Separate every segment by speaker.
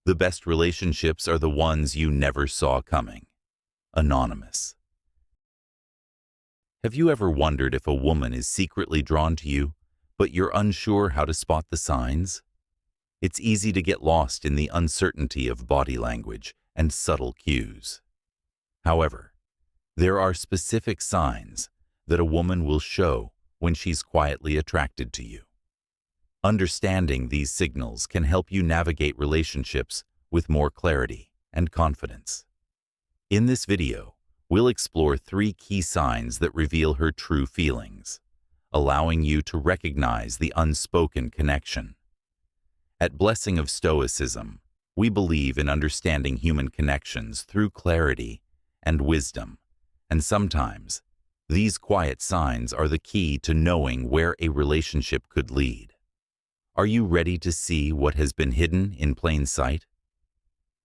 Speaker 1: The best relationships are the ones you never saw coming. Anonymous. Have you ever wondered if a woman is secretly drawn to you, but you're unsure how to spot the signs? It's easy to get lost in the uncertainty of body language and subtle cues. However, there are specific signs that a woman will show when she's quietly attracted to you. Understanding these signals can help you navigate relationships with more clarity and confidence. In this video, we'll explore 3 key signs that reveal her true feelings, allowing you to recognize the unspoken connection. At Blessing of Stoicism, we believe in understanding human connections through clarity and wisdom, and sometimes these quiet signs are the key to knowing where a relationship could lead. Are you ready to see what has been hidden in plain sight?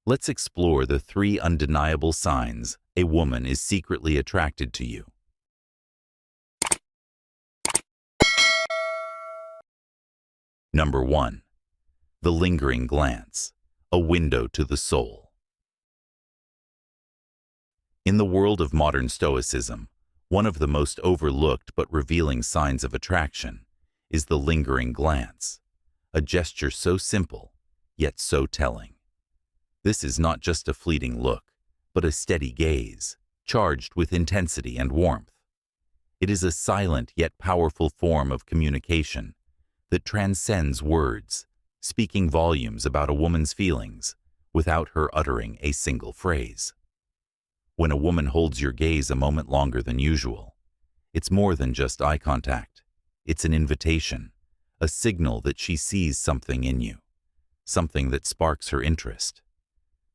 Speaker 1: Let's explore the 3 undeniable signs a woman is secretly attracted to you. Number 1. The lingering glance, a window to the soul. In the world of modern Stoicism, one of the most overlooked but revealing signs of attraction is the lingering glance, a gesture so simple, yet so telling. This is not just a fleeting look, but a steady gaze, charged with intensity and warmth. It is a silent yet powerful form of communication that transcends words, speaking volumes about a woman's feelings without her uttering a single phrase. When a woman holds your gaze a moment longer than usual, it's more than just eye contact. It's an invitation, a signal that she sees something in you, something that sparks her interest.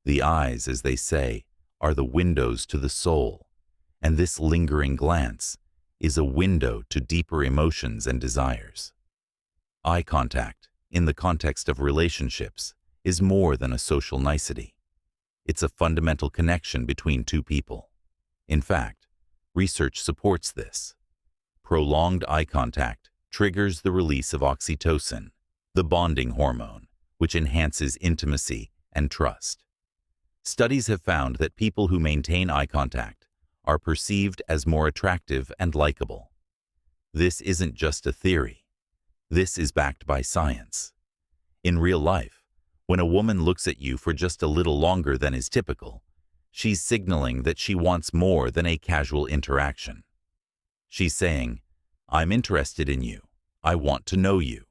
Speaker 1: The eyes, as they say, are the windows to the soul, and this lingering glance is a window to deeper emotions and desires. Eye contact, in the context of relationships, is more than a social nicety. It's a fundamental connection between 2 people. In fact, research supports this. Prolonged eye contact triggers the release of oxytocin, the bonding hormone, which enhances intimacy and trust. Studies have found that people who maintain eye contact are perceived as more attractive and likable. This isn't just a theory. This is backed by science. In real life, when a woman looks at you for just a little longer than is typical, she's signaling that she wants more than a casual interaction. She's saying, "I'm interested in you, I want to know you,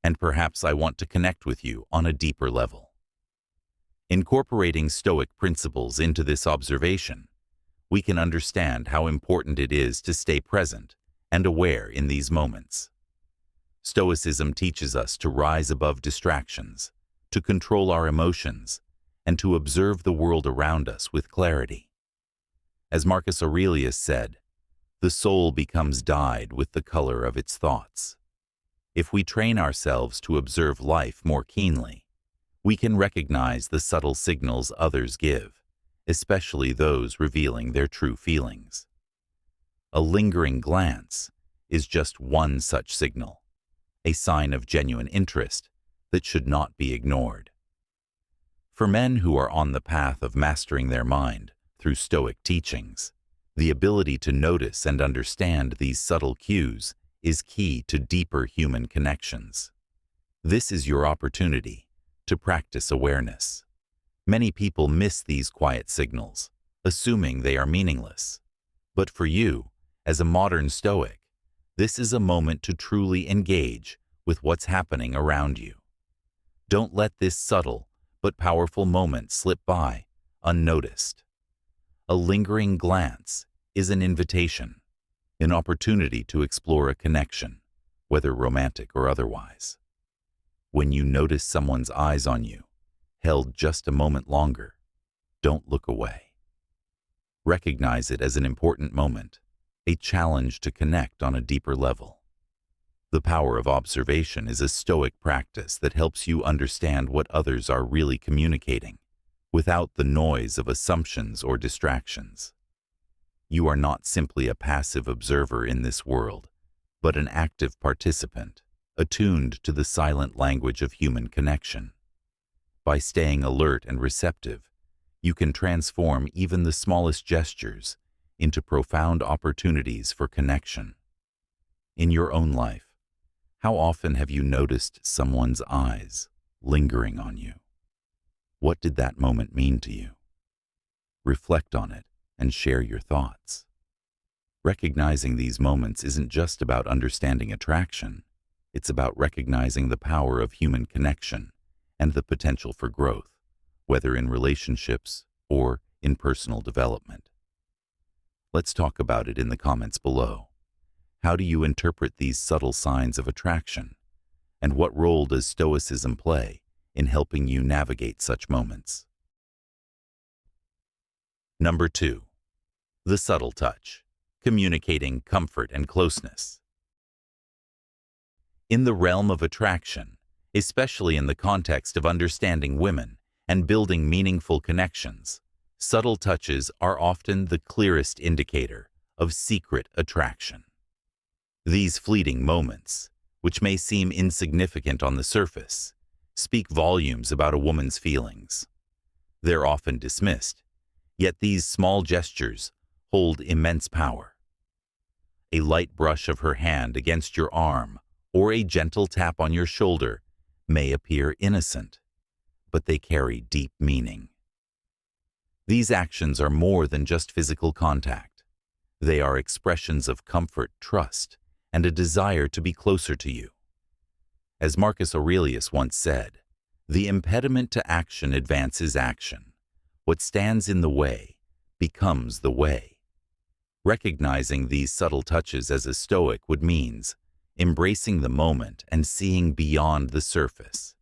Speaker 1: and perhaps I want to connect with you on a deeper level." Incorporating Stoic principles into this observation, we can understand how important it is to stay present and aware in these moments. Stoicism teaches us to rise above distractions, to control our emotions, and to observe the world around us with clarity. As Marcus Aurelius said, "The soul becomes dyed with the color of its thoughts." If we train ourselves to observe life more keenly, we can recognize the subtle signals others give, especially those revealing their true feelings. A lingering glance is just one such signal, a sign of genuine interest that should not be ignored. For men who are on the path of mastering their mind through Stoic teachings, the ability to notice and understand these subtle cues is key to deeper human connections. This is your opportunity to practice awareness. Many people miss these quiet signals, assuming they are meaningless. But for you, as a modern Stoic, this is a moment to truly engage with what's happening around you. Don't let this subtle but powerful moment slip by unnoticed. A lingering glance is an invitation, an opportunity to explore a connection, whether romantic or otherwise. When you notice someone's eyes on you, held just a moment longer, don't look away. Recognize it as an important moment, a challenge to connect on a deeper level. The power of observation is a Stoic practice that helps you understand what others are really communicating, without the noise of assumptions or distractions. You are not simply a passive observer in this world, but an active participant, attuned to the silent language of human connection. By staying alert and receptive, you can transform even the smallest gestures into profound opportunities for connection. In your own life, how often have you noticed someone's eyes lingering on you? What did that moment mean to you? Reflect on it and share your thoughts. Recognizing these moments isn't just about understanding attraction. It's about recognizing the power of human connection and the potential for growth, whether in relationships or in personal development. Let's talk about it in the comments below. How do you interpret these subtle signs of attraction? And what role does Stoicism play in helping you navigate such moments? Number 2. The subtle touch, communicating comfort and closeness. In the realm of attraction, especially in the context of understanding women and building meaningful connections, subtle touches are often the clearest indicator of secret attraction. These fleeting moments, which may seem insignificant on the surface, speak volumes about a woman's feelings. They're often dismissed, yet these small gestures hold immense power. A light brush of her hand against your arm or a gentle tap on your shoulder may appear innocent, but they carry deep meaning. These actions are more than just physical contact. They are expressions of comfort, trust, and a desire to be closer to you. As Marcus Aurelius once said, "The impediment to action advances action. What stands in the way becomes the way." Recognizing these subtle touches as a Stoic would means embracing the moment and seeing beyond the surface.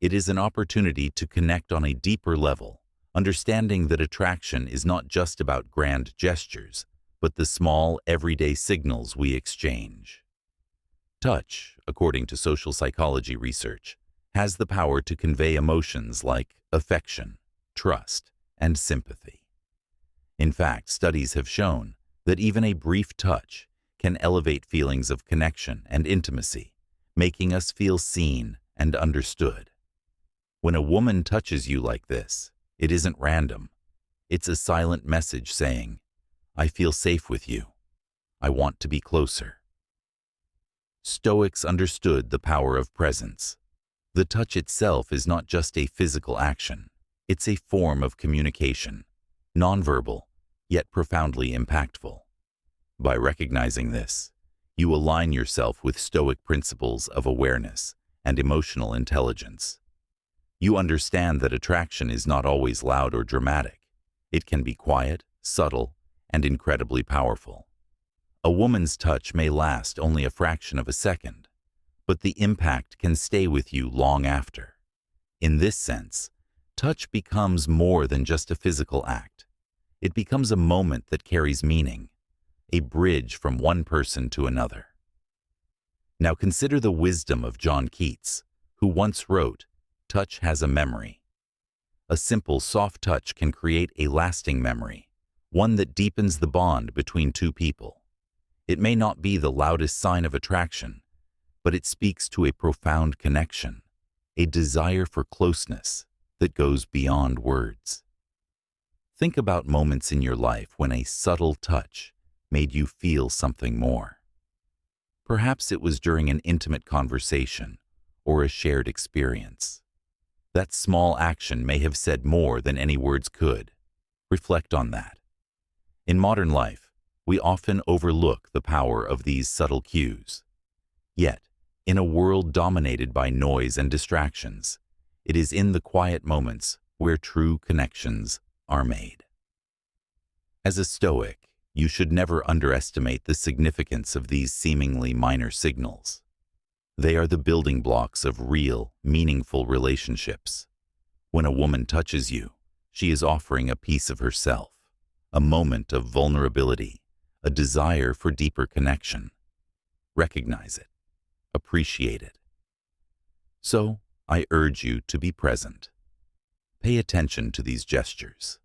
Speaker 1: It is an opportunity to connect on a deeper level, understanding that attraction is not just about grand gestures, but the small, everyday signals we exchange. Touch, according to social psychology research, has the power to convey emotions like affection, trust, and sympathy. In fact, studies have shown that even a brief touch can elevate feelings of connection and intimacy, making us feel seen and understood. When a woman touches you like this, it isn't random. It's a silent message saying, "I feel safe with you. I want to be closer." Stoics understood the power of presence. The touch itself is not just a physical action. It's a form of communication, nonverbal, yet profoundly impactful. By recognizing this, you align yourself with Stoic principles of awareness and emotional intelligence. You understand that attraction is not always loud or dramatic. It can be quiet, subtle, and incredibly powerful. A woman's touch may last only a fraction of a second, but the impact can stay with you long after. In this sense, touch becomes more than just a physical act. It becomes a moment that carries meaning, a bridge from one person to another. Now consider the wisdom of John Keats, who once wrote, "Touch has a memory." A simple, soft touch can create a lasting memory, one that deepens the bond between two people. It may not be the loudest sign of attraction, but it speaks to a profound connection, a desire for closeness that goes beyond words. Think about moments in your life when a subtle touch made you feel something more. Perhaps it was during an intimate conversation or a shared experience. That small action may have said more than any words could. Reflect on that. In modern life, we often overlook the power of these subtle cues. Yet, in a world dominated by noise and distractions, it is in the quiet moments where true connections are made. As a Stoic, you should never underestimate the significance of these seemingly minor signals. They are the building blocks of real, meaningful relationships. When a woman touches you, she is offering a piece of herself, a moment of vulnerability, a desire for deeper connection. Recognize it. Appreciate it. So, I urge you to be present. Pay attention to these gestures.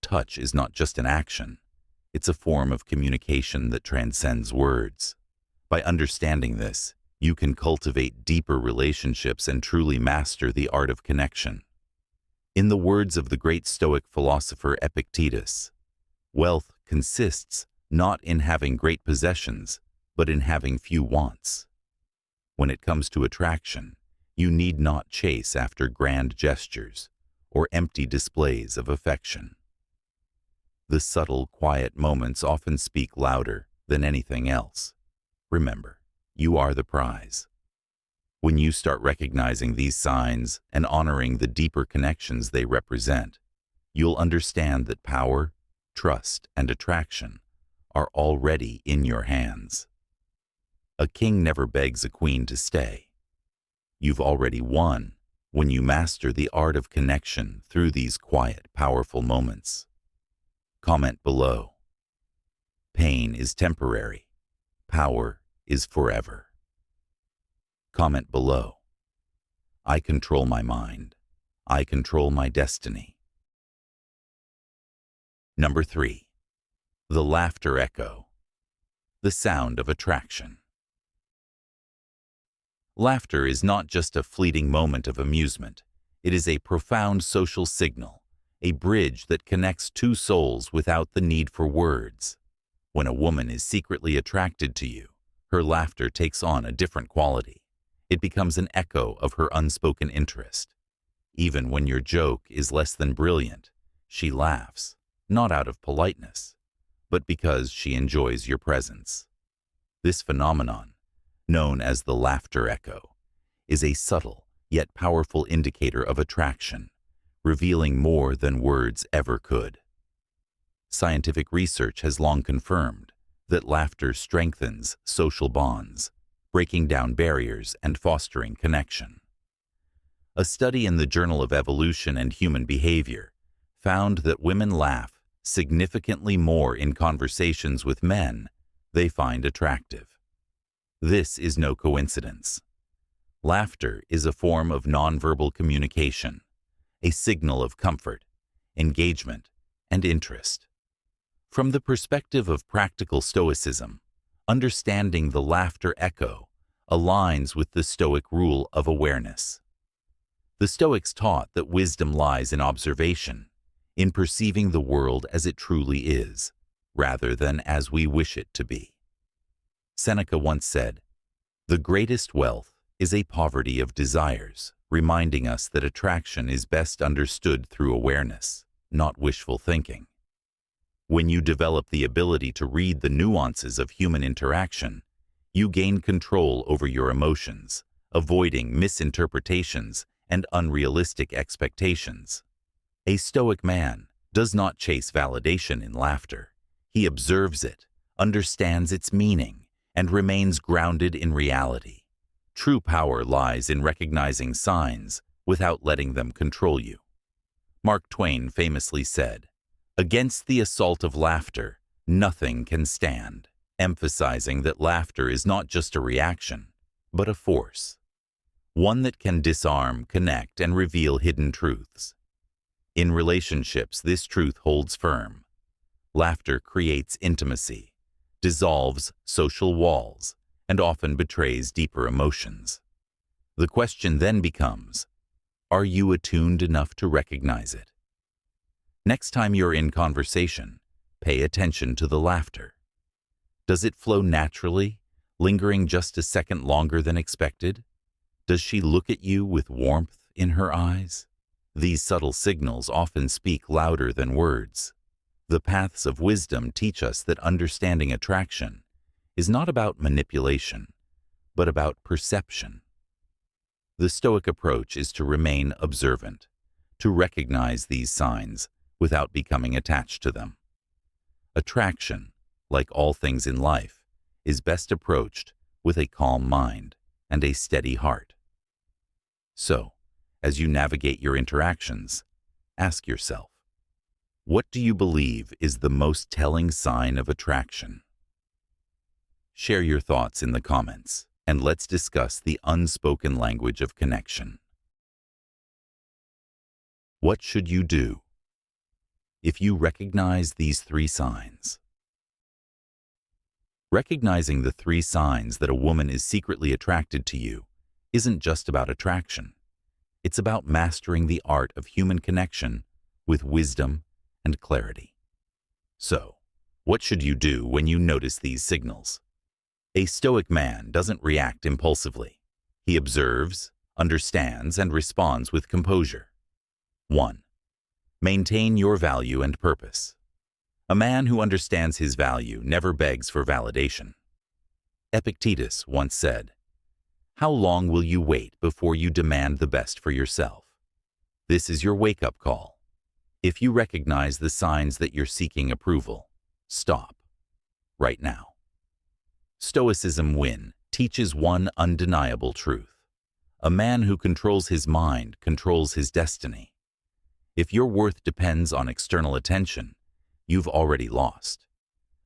Speaker 1: Touch is not just an action. It's a form of communication that transcends words. By understanding this, you can cultivate deeper relationships and truly master the art of connection. In the words of the great Stoic philosopher Epictetus, wealth consists not in having great possessions, but in having few wants. When it comes to attraction, you need not chase after grand gestures or empty displays of affection. The subtle, quiet moments often speak louder than anything else. Remember, you are the prize. When you start recognizing these signs and honoring the deeper connections they represent, you'll understand that power, trust, and attraction are already in your hands. A king never begs a queen to stay. You've already won when you master the art of connection through these quiet, powerful moments. Comment below. Pain is temporary. Power is forever. Comment below. I control my mind. I control my destiny. Number 3. The laughter echo. The sound of attraction. Laughter is not just a fleeting moment of amusement. It is a profound social signal, a bridge that connects two souls without the need for words. When a woman is secretly attracted to you, her laughter takes on a different quality. It becomes an echo of her unspoken interest. Even when your joke is less than brilliant, she laughs, not out of politeness, but because she enjoys your presence. This phenomenon, known as the laughter echo, is a subtle yet powerful indicator of attraction, revealing more than words ever could. Scientific research has long confirmed that laughter strengthens social bonds, breaking down barriers and fostering connection. A study in the Journal of Evolution and Human Behavior found that women laugh significantly more in conversations with men they find attractive. This is no coincidence. Laughter is a form of nonverbal communication, a signal of comfort, engagement, and interest. From the perspective of practical Stoicism, understanding the laughter echo aligns with the Stoic rule of awareness. The Stoics taught that wisdom lies in observation, in perceiving the world as it truly is, rather than as we wish it to be. Seneca once said, "The greatest wealth is a poverty of desires," reminding us that attraction is best understood through awareness, not wishful thinking. When you develop the ability to read the nuances of human interaction, you gain control over your emotions, avoiding misinterpretations and unrealistic expectations. A Stoic man does not chase validation in laughter. He observes it, understands its meaning, and remains grounded in reality. True power lies in recognizing signs without letting them control you. Mark Twain famously said, "Against the assault of laughter, nothing can stand," emphasizing that laughter is not just a reaction, but a force. One that can disarm, connect, and reveal hidden truths. In relationships, this truth holds firm. Laughter creates intimacy, dissolves social walls, and often betrays deeper emotions. The question then becomes, are you attuned enough to recognize it? Next time you're in conversation, pay attention to the laughter. Does it flow naturally, lingering just a second longer than expected? Does she look at you with warmth in her eyes? These subtle signals often speak louder than words. The paths of wisdom teach us that understanding attraction is not about manipulation, but about perception. The Stoic approach is to remain observant, to recognize these signs without becoming attached to them. Attraction, like all things in life, is best approached with a calm mind and a steady heart. So, as you navigate your interactions, ask yourself, what do you believe is the most telling sign of attraction? Share your thoughts in the comments, and let's discuss the unspoken language of connection. What should you do if you recognize these 3 signs? Recognizing the 3 signs that a woman is secretly attracted to you isn't just about attraction. It's about mastering the art of human connection with wisdom and clarity. So, what should you do when you notice these signals? A Stoic man doesn't react impulsively. He observes, understands, and responds with composure. 1. Maintain your value and purpose. A man who understands his value never begs for validation. Epictetus once said, "How long will you wait before you demand the best for yourself?" This is your wake-up call. If you recognize the signs that you're seeking approval, stop. Right now. Stoicism Win teaches one undeniable truth. A man who controls his mind controls his destiny. If your worth depends on external attention, you've already lost.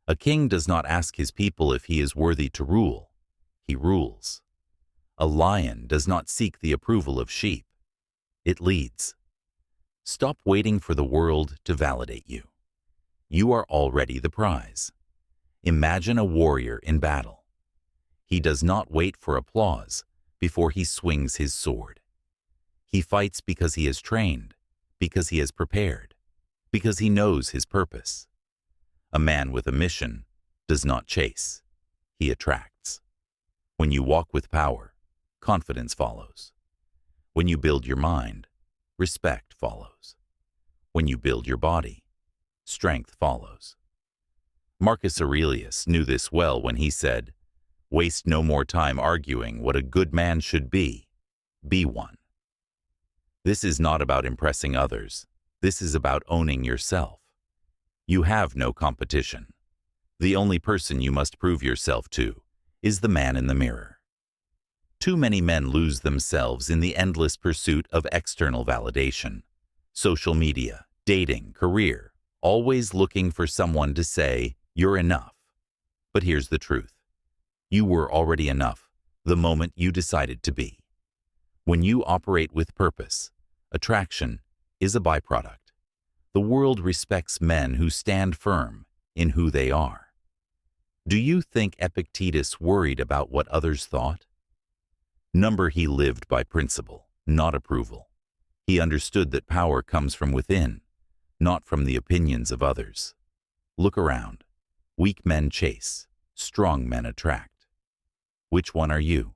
Speaker 1: A king does not ask his people if he is worthy to rule. He rules. A lion does not seek the approval of sheep. It leads. Stop waiting for the world to validate you. You are already the prize. Imagine a warrior in battle. He does not wait for applause before he swings his sword. He fights because he is trained, because he is prepared, because he knows his purpose. A man with a mission does not chase. He attracts. When you walk with power, confidence follows. When you build your mind, respect follows. When you build your body, strength follows. Marcus Aurelius knew this well when he said, "Waste no more time arguing what a good man should be. Be one." This is not about impressing others. This is about owning yourself. You have no competition. The only person you must prove yourself to is the man in the mirror. Too many men lose themselves in the endless pursuit of external validation. Social media, dating, career, always looking for someone to say, "You're enough." But here's the truth. You were already enough the moment you decided to be. When you operate with purpose, attraction is a byproduct. The world respects men who stand firm in who they are. Do you think Epictetus worried about what others thought? He lived by principle, not approval. He understood that power comes from within, not from the opinions of others. Look around. Weak men chase, strong men attract. Which one are you?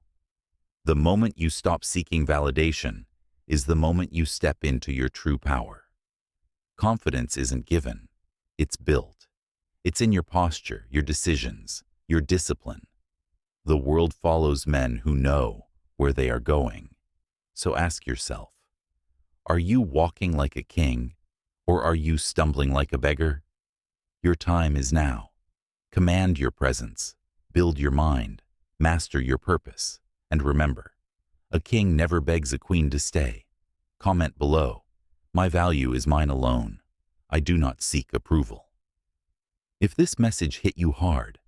Speaker 1: The moment you stop seeking validation is the moment you step into your true power. Confidence isn't given, it's built. It's in your posture, your decisions, your discipline. The world follows men who know where they are going. So ask yourself, are you walking like a king, or are you stumbling like a beggar? Your time is now. Command your presence, build your mind, master your purpose, and remember, a king never begs a queen to stay. Comment below. My value is mine alone. I do not seek approval. If this message hit you hard,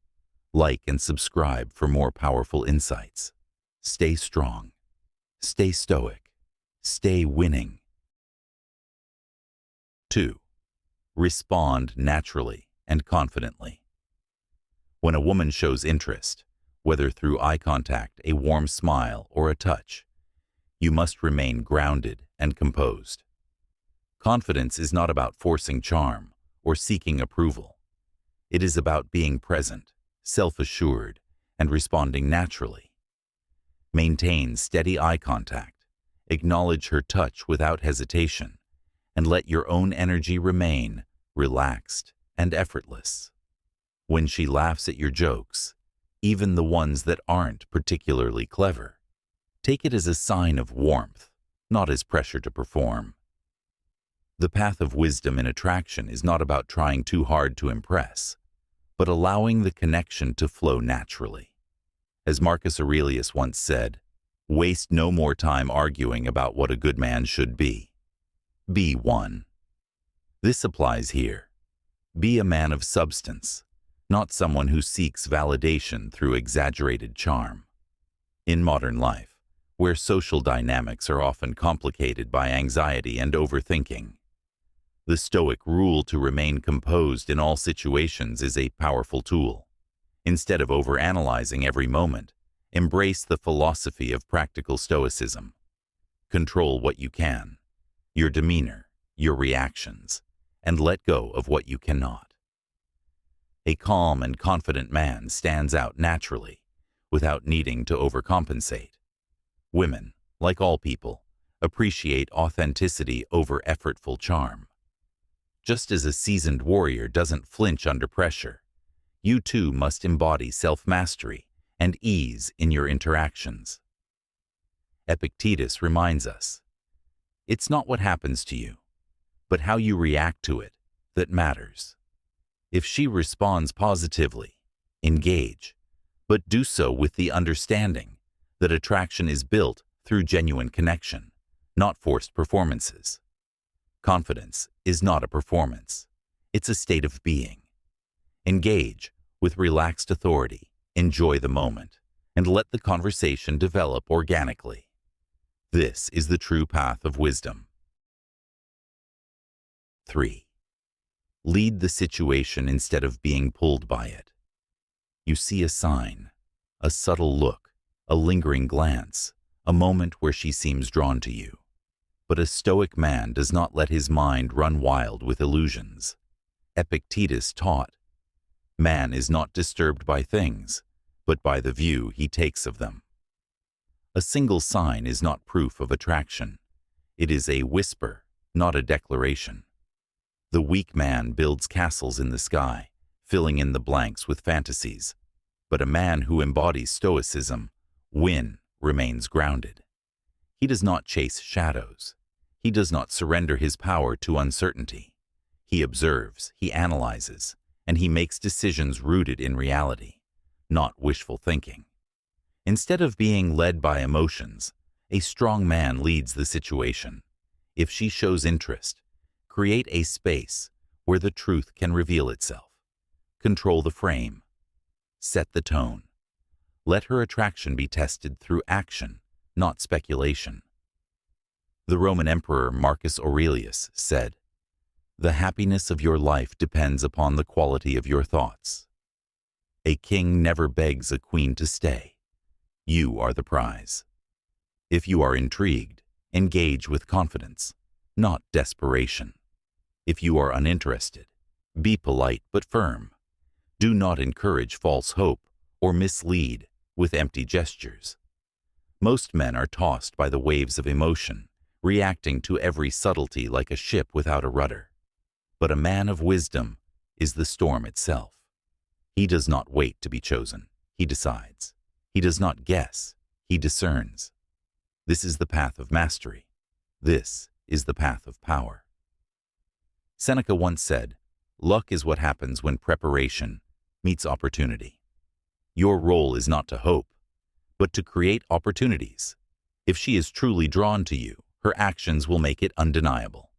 Speaker 1: like and subscribe for more powerful insights. Stay strong. Stay stoic. Stay winning. 2. Respond naturally and confidently. When a woman shows interest, whether through eye contact, a warm smile, or a touch, you must remain grounded and composed. Confidence is not about forcing charm or seeking approval. It is about being present, self-assured, and responding naturally. Maintain steady eye contact, acknowledge her touch without hesitation, and let your own energy remain relaxed and effortless. When she laughs at your jokes, even the ones that aren't particularly clever, take it as a sign of warmth, not as pressure to perform. The path of wisdom in attraction is not about trying too hard to impress, but allowing the connection to flow naturally. As Marcus Aurelius once said, "Waste no more time arguing about what a good man should be. Be one." This applies here. Be a man of substance, not someone who seeks validation through exaggerated charm. In modern life, where social dynamics are often complicated by anxiety and overthinking, the Stoic rule to remain composed in all situations is a powerful tool. Instead of overanalyzing every moment, embrace the philosophy of practical stoicism. Control what you can, your demeanor, your reactions, and let go of what you cannot. A calm and confident man stands out naturally, without needing to overcompensate. Women, like all people, appreciate authenticity over effortful charm. Just as a seasoned warrior doesn't flinch under pressure, you too must embody self-mastery and ease in your interactions. Epictetus reminds us, it's not what happens to you, but how you react to it that matters. If she responds positively, engage, but do so with the understanding that attraction is built through genuine connection, not forced performances. Confidence is not a performance, it's a state of being. Engage with relaxed authority, enjoy the moment, and let the conversation develop organically. This is the true path of wisdom. 3. Lead the situation instead of being pulled by it. You see a sign, a subtle look, a lingering glance, a moment where she seems drawn to you. But a Stoic man does not let his mind run wild with illusions. Epictetus taught, man is not disturbed by things, but by the view he takes of them. A single sign is not proof of attraction. It is a whisper, not a declaration. The weak man builds castles in the sky, filling in the blanks with fantasies. But a man who embodies Stoicism, remains grounded. He does not chase shadows. He does not surrender his power to uncertainty. He observes, he analyzes, and he makes decisions rooted in reality, not wishful thinking. Instead of being led by emotions, a strong man leads the situation. If she shows interest, create a space where the truth can reveal itself. Control the frame. Set the tone. Let her attraction be tested through action, not speculation. The Roman Emperor Marcus Aurelius said, "The happiness of your life depends upon the quality of your thoughts." A king never begs a queen to stay. You are the prize. If you are intrigued, engage with confidence, not desperation. If you are uninterested, be polite but firm. Do not encourage false hope or mislead with empty gestures. Most men are tossed by the waves of emotion, reacting to every subtlety like a ship without a rudder. But a man of wisdom is the storm itself. He does not wait to be chosen. He decides. He does not guess. He discerns. This is the path of mastery. This is the path of power. Seneca once said, "Luck is what happens when preparation meets opportunity." Your role is not to hope, but to create opportunities. If she is truly drawn to you, her actions will make it undeniable.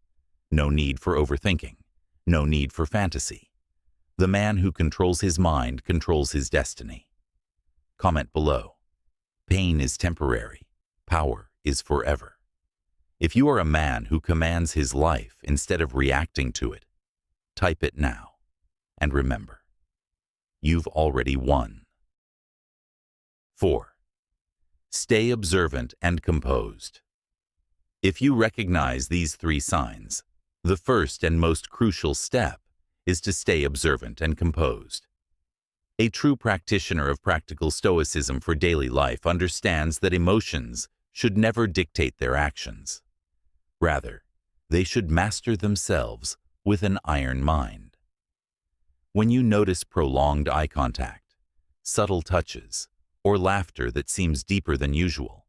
Speaker 1: No need for overthinking. No need for fantasy. The man who controls his mind controls his destiny. Comment below. Pain is temporary. Power is forever. If you are a man who commands his life instead of reacting to it, type it now. And remember, you've already won. 4. Stay observant and composed. If you recognize these 3 signs, the first and most crucial step is to stay observant and composed. A true practitioner of practical Stoicism for daily life understands that emotions should never dictate their actions. Rather, they should master themselves with an iron mind. When you notice prolonged eye contact, subtle touches, or laughter that seems deeper than usual,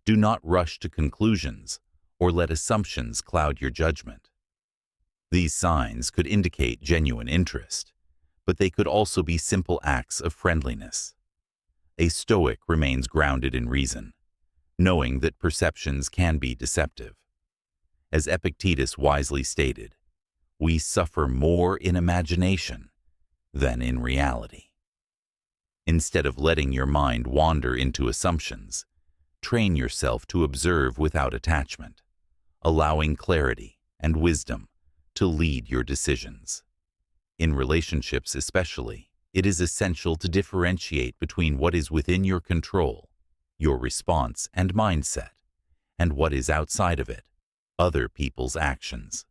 Speaker 1: do not rush to conclusions or let assumptions cloud your judgment. These signs could indicate genuine interest, but they could also be simple acts of friendliness. A Stoic remains grounded in reason, knowing that perceptions can be deceptive. As Epictetus wisely stated, we suffer more in imagination than in reality. Instead of letting your mind wander into assumptions, train yourself to observe without attachment, allowing clarity and wisdom to lead your decisions. In relationships especially, it is essential to differentiate between what is within your control, your response and mindset, and what is outside of it, other people's actions.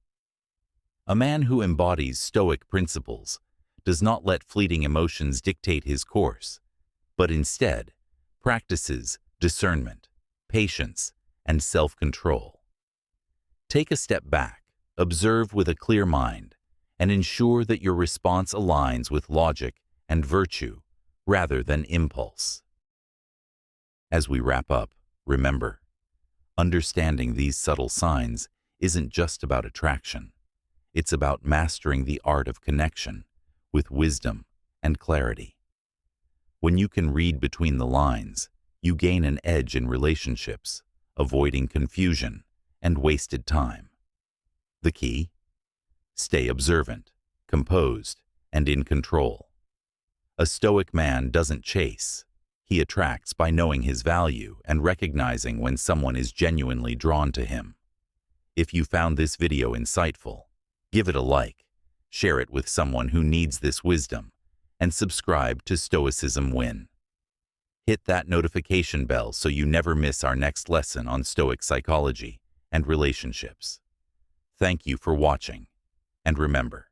Speaker 1: A man who embodies Stoic principles does not let fleeting emotions dictate his course, but instead practices discernment, patience, and self-control. Take a step back, observe with a clear mind, and ensure that your response aligns with logic and virtue rather than impulse. As we wrap up, remember, understanding these subtle signs isn't just about attraction. It's about mastering the art of connection with wisdom and clarity. When you can read between the lines, you gain an edge in relationships, avoiding confusion and wasted time. The key? Stay observant, composed, and in control. A Stoic man doesn't chase. He attracts by knowing his value and recognizing when someone is genuinely drawn to him. If you found this video insightful, give it a like, share it with someone who needs this wisdom, and subscribe to Stoicism Win. Hit that notification bell so you never miss our next lesson on Stoic psychology and relationships. Thank you for watching, and remember,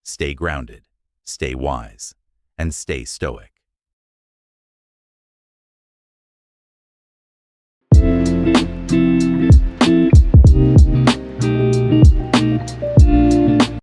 Speaker 1: stay grounded, stay wise, and stay Stoic.